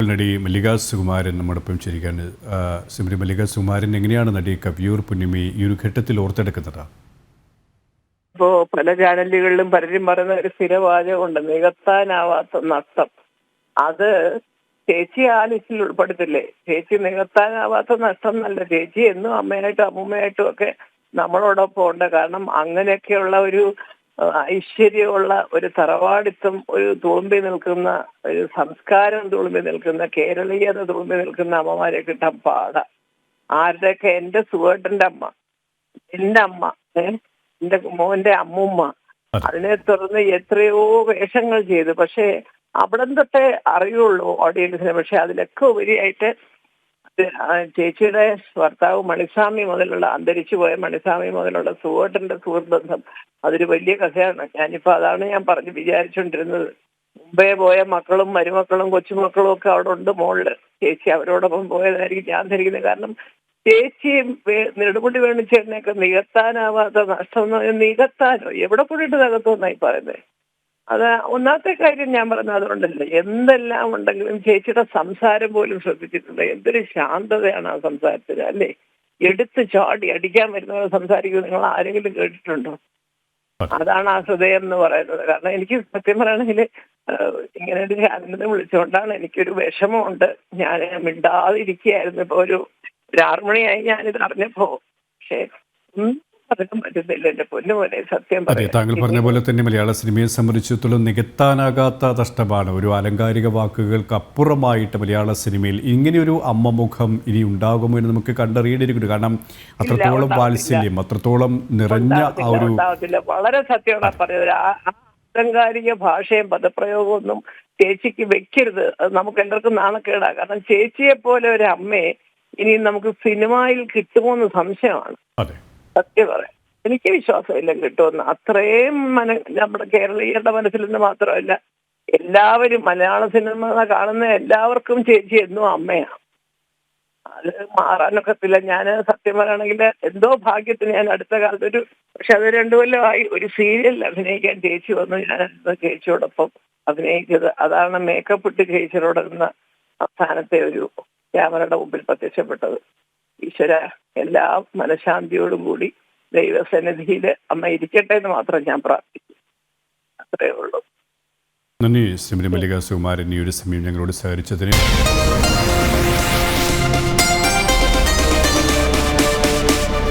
നടി മല്ലിക സുകുമാരൻ നമ്മോടൊപ്പം ചേരുകയാണ്. ശ്രീമതി മല്ലിക സുകുമാരൻ എങ്ങനെയാണ് നടി കവിയൂർ പൊന്നമ്മയെ ഈ ഒരു ഘട്ടത്തിൽ ഓർത്തെടുക്കുന്നത്? ഇപ്പോ പല ചാനലുകളിലും പലരും പറയുന്ന ഒരു സ്ഥിരവാചകമുണ്ട്, നികത്താനാവാത്ത നഷ്ടം. അത് ചേച്ചി ആ ലിസ്റ്റിൽ ഉൾപ്പെടുത്തില്ലേ? ചേച്ചി നികത്താനാവാത്ത നഷ്ടം എന്നല്ല, ചേച്ചി എന്നും അമ്മയായിട്ടും അമ്മൂമ്മയായിട്ടും ഒക്കെ നമ്മളോടൊപ്പം ഉണ്ട്. കാരണം അങ്ങനെയൊക്കെയുള്ള ഒരു ഐശ്വര്യമുള്ള ഒരു തറവാടിത്തം, ഒരു തുളുമ്പി നിൽക്കുന്ന ഒരു സംസ്കാരം തുളുമ്പി നിൽക്കുന്ന, കേരളീയത തുളുമ്പി നിൽക്കുന്ന അമ്മമാരെ കിട്ടാൻ പാടാ. ആരുടെയൊക്കെ എൻ്റെ സുവേട്ടൻ്റെ അമ്മ, എൻ്റെ അമ്മ, എൻ്റെ മോന്റെ അമ്മൂമ്മ, അതിനെ തുടർന്ന് എത്രയോ വേഷങ്ങൾ ചെയ്തു. പക്ഷേ അവിടം തൊട്ടേ അറിയുള്ളൂ ഓഡിയൻസിനെ. പക്ഷെ അതിലൊക്കെ ഉപരിയായിട്ട് ചേച്ചിയുടെ ഭർത്താവ് മണിസ്വാമി മുതലുള്ള, അന്തരിച്ചു പോയ മണിസ്വാമി മുതലുള്ള സുവേട്ടന്റെ സുഹൃത്ത് ബന്ധം അതൊരു വലിയ കഥയാണ്. ഞാനിപ്പോ അതാണ് ഞാൻ പറഞ്ഞു വിചാരിച്ചുകൊണ്ടിരുന്നത്. മുമ്പേ പോയ മക്കളും മരുമക്കളും കൊച്ചുമക്കളും ഒക്കെ അവിടെ ഉണ്ട് മോളില്. ചേച്ചി അവരോടൊപ്പം പോയതായിരിക്കും ഞാൻ ധരിക്കുന്നത്. കാരണം ചേച്ചിയും നെടുമുടി വേണുചേട്ടനെയൊക്കെ നികത്താനാവാത്ത നഷ്ടം എന്ന് പറഞ്ഞാൽ, നികത്താനോ എവിടെ പോയിട്ട് നികത്തുമെന്നായി പറയുന്നത്. അത് ഒന്നാമത്തെ കാര്യം ഞാൻ പറഞ്ഞത് അതുകൊണ്ടല്ല. എന്തെല്ലാം ഉണ്ടെങ്കിലും ചേച്ചിയുടെ സംസാരം പോലും ശ്രദ്ധിച്ചിട്ടുണ്ട്. എന്തൊരു ശാന്തതയാണ് ആ സംസാരത്തിന്, അല്ലേ? എടുത്ത് ചാടി അടിക്കാൻ വരുന്നവരെ സംസാരിക്കുന്നത് നിങ്ങൾ ആരെങ്കിലും കേട്ടിട്ടുണ്ടോ? അതാണ് ആ ഹൃദയം എന്ന് പറയുന്നത്. കാരണം എനിക്ക് സത്യം പറയുകയാണെങ്കിൽ ഇങ്ങനെ ഒരു ചാനലിനെ വിളിച്ചുകൊണ്ടാണ് എനിക്കൊരു വിഷമമുണ്ട്. ഞാൻ മിണ്ടാതിരിക്കുകയായിരുന്നു. ഇപ്പോൾ ഒരു 6 മണിയായി ഞാനിത് അറിഞ്ഞപ്പോ. പക്ഷേ പറയാൻ പറ്റുന്നില്ല എൻ്റെ പൊന്നു പോലെ, സത്യം പറയാം. താങ്കൾ പറഞ്ഞ പോലെ തന്നെ മലയാള സിനിമയെ സംബന്ധിച്ചിടത്തോളം നികത്താനാകാത്ത നഷ്ടമാണ്. ഒരു ആലങ്കാരിക വാക്കുകൾക്ക് അപ്പുറമായിട്ട് മലയാള സിനിമയിൽ ഇങ്ങനെയൊരു അമ്മമുഖം ഇനി ഉണ്ടാകുമോ എന്ന് നമുക്ക് കണ്ടറിയേണ്ടിയിരിക്കുന്നു. കാരണം അത്രത്തോളം വാത്സല്യം, അത്രത്തോളം നിറഞ്ഞ ആ ഒരു, വളരെ സത്യമാണ് പറഞ്ഞത്. ആലങ്കാരിക ഭാഷയും പദപ്രയോഗവും ഒന്നും ചേച്ചിക്ക് വെക്കരുത്. അത് നമുക്ക് എല്ലാവർക്കും നാണക്കേടാ. കാരണം ചേച്ചിയെ പോലെ ഒരു അമ്മയെ ഇനി നമുക്ക് സിനിമയിൽ കിട്ടുമോ എന്ന് സംശയമാണ്. സത്യം പറയാം, എനിക്ക് വിശ്വാസമില്ല കിട്ടുമെന്ന്. അത്രയും നമ്മുടെ കേരളീയരുടെ മനസ്സിൽ നിന്ന് മാത്രമല്ല, എല്ലാവരും മലയാള സിനിമ കാണുന്ന എല്ലാവർക്കും ചേച്ചി എന്നും അമ്മയാണ്. അത് മാറാനൊക്കത്തില്ല. ഞാൻ സത്യം പറയുകയാണെങ്കിൽ എന്തോ ഭാഗ്യത്തിന് ഞാൻ അടുത്ത കാലത്ത് പക്ഷെ അത് 2 കൊല്ലമായി ഒരു സീരിയലിൽ അഭിനയിക്കാൻ ചേച്ചി വന്നു. ഞാൻ ചേച്ചിയോടൊപ്പം അഭിനയിച്ചത് അതാണ്. മേക്കപ്പ് ഇട്ട് ചേച്ചിയോടൊന്ന അവസാനത്തെ ഒരു ക്യാമറയുടെ മുമ്പിൽ പ്രത്യക്ഷപ്പെട്ടത്. ഈശ്വര, എല്ലാ മനഃശാന്തിയോടും കൂടി ദൈവസന്നിധിയിൽ അമ്മ ഇരിക്കട്ടെ എന്ന് മാത്രം ഞാൻ പ്രാർത്ഥിക്കും. അത്രയേ ഉള്ളൂ. നന്ദി ശ്രീമതി മല്ലിക സുകുമാരൻ ഈ ഒരു സമയം ഞങ്ങളോട് സഹകരിച്ചതിന്.